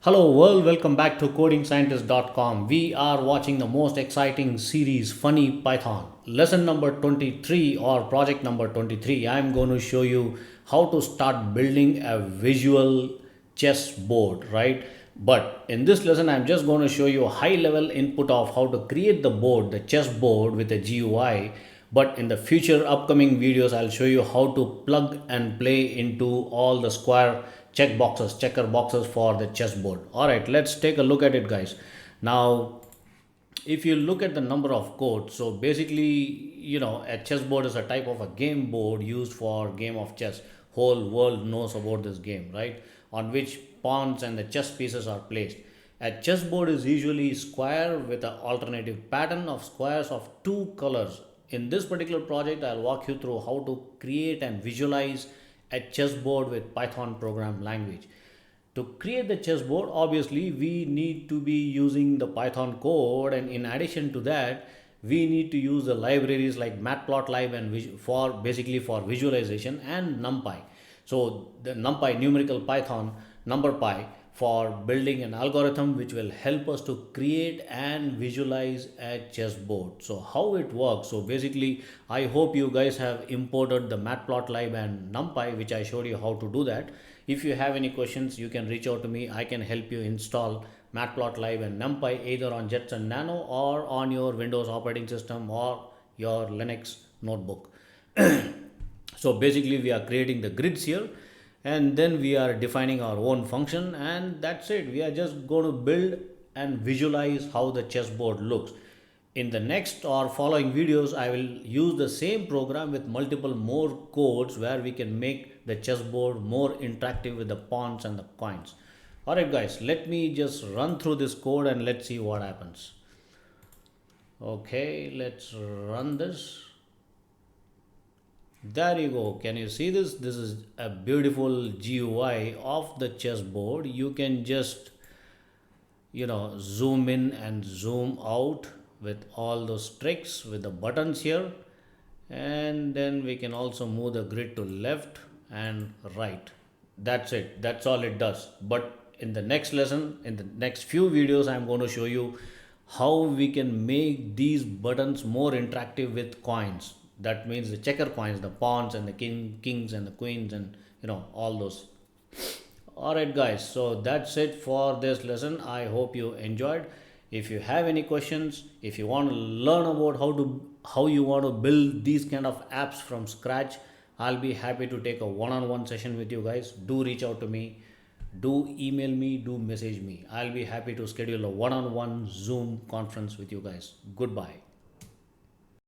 Hello world, welcome back to codingscientist.com. We are watching the most exciting series Funny Python. Lesson number 23 or project number 23. I am going to show you how to start building a visual chessboard, right? But in this lesson I am just going to show you a high level input of how to create the board, the chessboard with a GUI. But in the future upcoming videos I'll show you how to plug and play into all the square checker boxes for the chessboard. All right, let's take a look at it, guys. Now if you look at the number of codes, so basically, a chessboard is a type of a game board used for game of chess. Whole world knows about this game, right? On which pawns and the chess pieces are placed. A chessboard is usually square with an alternative pattern of squares of two colors. In this particular project I'll walk you through how to create and visualize a chessboard with Python program language. To create the chessboard, obviously we need to be using the Python code, and in addition to that we need to use the libraries like Matplotlib and for basically for visualization, and NumPy. So the NumPy, numerical Python, NumPy, for building an algorithm which will help us to create and visualize a chessboard. So how it works, so basically I hope you guys have imported the Matplotlib and NumPy, which I showed you how to do that. If you have any questions, you can reach out to me. I can help you install Matplotlib and NumPy either on Jetson Nano or on your Windows operating system or your Linux notebook. So basically we are creating the grids here, and then we are defining our own function, and that's it. We are just going to build and visualize how the chessboard looks. In the next or following videos I will use the same program with multiple more codes where we can make the chessboard more interactive with the pawns and the coins. Alright guys, let me just run through this code and let's see what happens. Okay, let's run this. There you go. Can you see this? This is a beautiful GUI of the chessboard. You can just, zoom in and zoom out with all those tricks with the buttons here. And then we can also move the grid to left and right. That's it. That's all it does. But in the next lesson, in the next few videos, I'm going to show you how we can make these buttons more interactive with coins. That means the checker coins, the pawns and the kings and the queens, and all those. Alright guys, so that's it for this lesson. I hope you enjoyed. If you have any questions, if you want to learn about how you want to build these kind of apps from scratch, I'll be happy to take a one-on-one session with you guys. Do reach out to me, do email me, do message me. I'll be happy to schedule a one-on-one Zoom conference with you guys. Goodbye.